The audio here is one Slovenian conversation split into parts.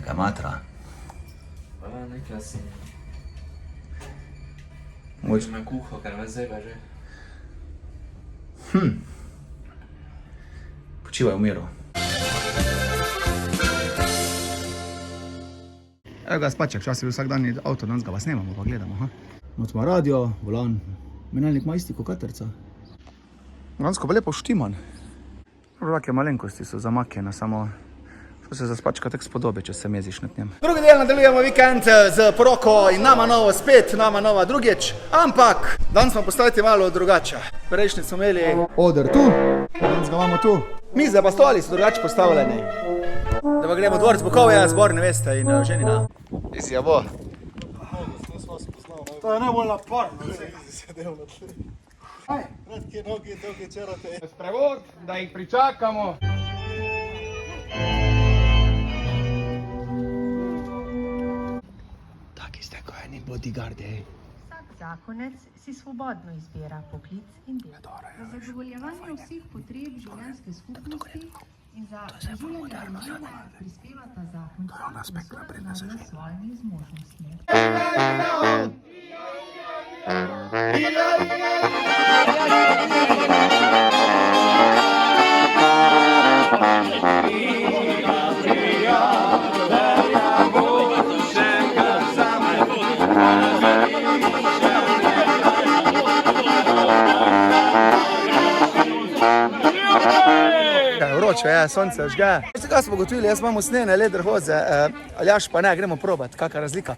Nekaj matra. Nekaj si. Moč me kuho, ker me zeba že. Počivaj v miru. Evo ga spaček, včasih bil vsak dan avto, danes ga pa snemamo, pa gledamo. Noč ima radio, volan, menjalnik ima isti kot katerca. Dansko pa lepo štiman. Vrake malenkosti so zamakjene, samo to se za spačka tek spodobi, če se meziš nad njem. Drugi del nadaljujemo vikend z poroko in nama novo spet, nama nova drugič, ampak danes smo postaviti malo drugače. Prejšnji smo imeli oder tu, danes ga imamo tu. Mize pa stoli so drugače postavljeni. Da pa gremo dvor z Bukovja, zbor neveste in ženina. Izjavo. To je najbolj naporno, se sedel na tle. Kratke noge, dolge čarate. Sprevod, da jih pričakamo. Taki ste ko eni bodyguardi. Vsak zakonec si svobodno izbira poklic in delo. Za zadovoljevanje vseh potreb življenjske skupnosti in za preživljanje družine prispevata zakonca s svojimi zmožnostmi. Vroče je, sonce žge. Veste, kaj smo ugotovili, jaz imamo snene leder hoze, Aljaš pa ne, gremo probat, kakva razlika.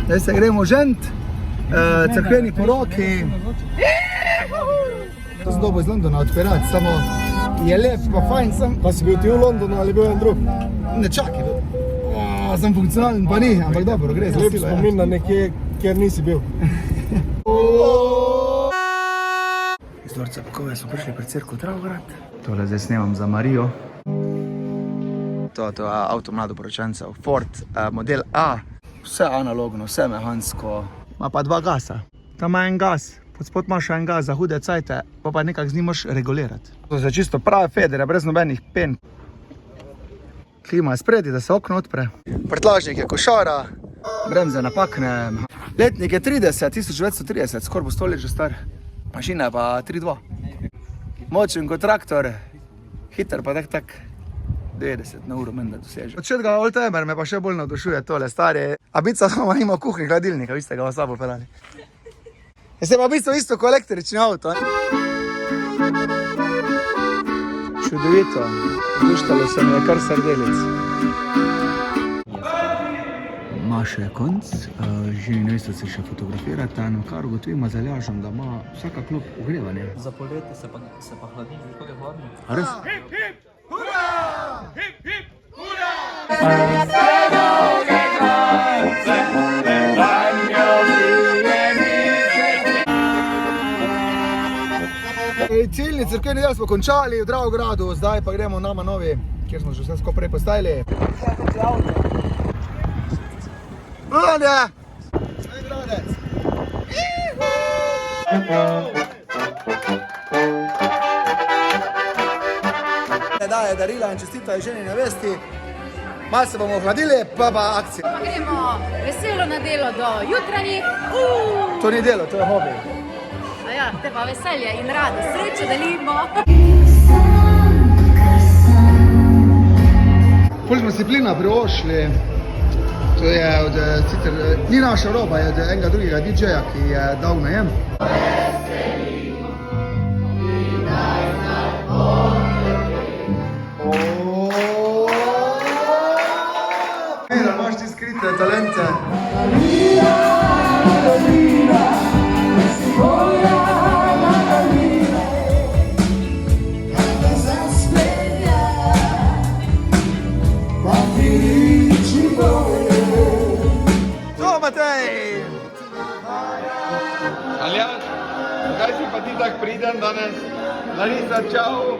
Zdaj se gremo žent, crkveni poroki. To sem dobil iz Londona odpirati, samo je lep pa fajn sem. Pa si bil ti v Londonu ali bil en drug? Ne čakaj, sem funkcionalen pa ni, ampak dobro, gre za Lep silo. spomin na nekje, kjer nisi bil. Iz dvorca Bukovja smo prišli pred cerkev Dravograd. Tole zdaj snemam za Marijo. To je avto mladoporočencev, Ford, model A. Vse analogno, vse mehansko. Ma pa dva gasa. Tam ima en gas, podspod ima še en gas za hude cajte, pa nekako z njim moš regulirati. To je čisto prave federe, brez nobenih pen. Klima je spredi, da se okno odpre. Prtlažnik je košara, bremze napakne. Letnik je 1930, skoraj bo 100 let že star. Mašina je pa 3.2. Močen kot traktor, hiter pa tak 90 na uro menda doseže. Od šetega oldtimer me pa še bolj navdušuje tole stari. A bica doma nima kuhinj hladilnika, vi ste ga v sabo pelali. Jeste pa v bistvu isto kot električni avto. Čudovito, duštalo se mi je kar srdelic. Maša je konc, ženi nevesta se še fotografirata, no kar ugotovimo z Aljažem, da ima vsaka klop ogrevanje. Za poletje se pa hladi, že kako je hladno. A res? Ciljni crkveni del smo končali v Dravogradu, zdaj pa gremo nama novi, kjer smo že vse skupaj prej postavili. Vlade! Zdaj gradec! Daje darila in čestitajo ženi nevesti. Malo se bomo ohladili, pa akcija. Gremo veselo na delo do jutranjih. To ni delo, to je hobi. Ja, te pa veselje in rade, srečo delimo. Pol smo si plina priošli. To je od, sicer, ni naša roba, je od enega drugega DJ-ja, ki je dal najem. Mira, imaš ti skrite talente. To, Matej! Aljaš, kaj si pa ti tak priden danes? Larisa, čau!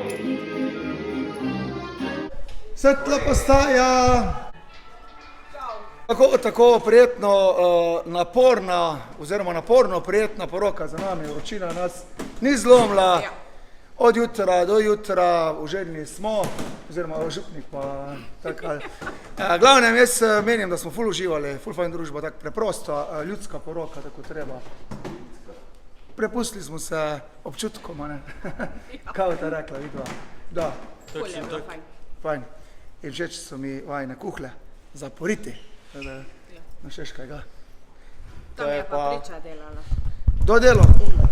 Svetla postaja! Tako prijetno, naporno prijetna poroka za nami, vročina nas ni zlomila. Od jutra do jutra, uželjni smo, oziroma župnik pa tako. Glavnem, jaz menim, da smo ful uživali, ful fajn družba, tako preprosto, ljudska poroka, tako treba. Prepustili smo se občutkom, ne? Kaj te rekla, vidva? Da. Fajn. In všeč so mi vajne kuhle, zaporiti. No, šeš kaj ga. Tam je pa priča delala. Kdo delo kuhle?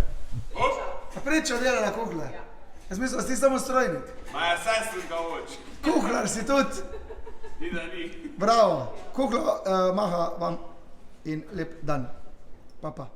Priča delala kuhle? Jaz mislim, da si samo strojnik. Maja sestrinka oč. Kuhlar si tudi. Ni da ni. Bravo. Kuhla maha vam in lep dan. Pa pa.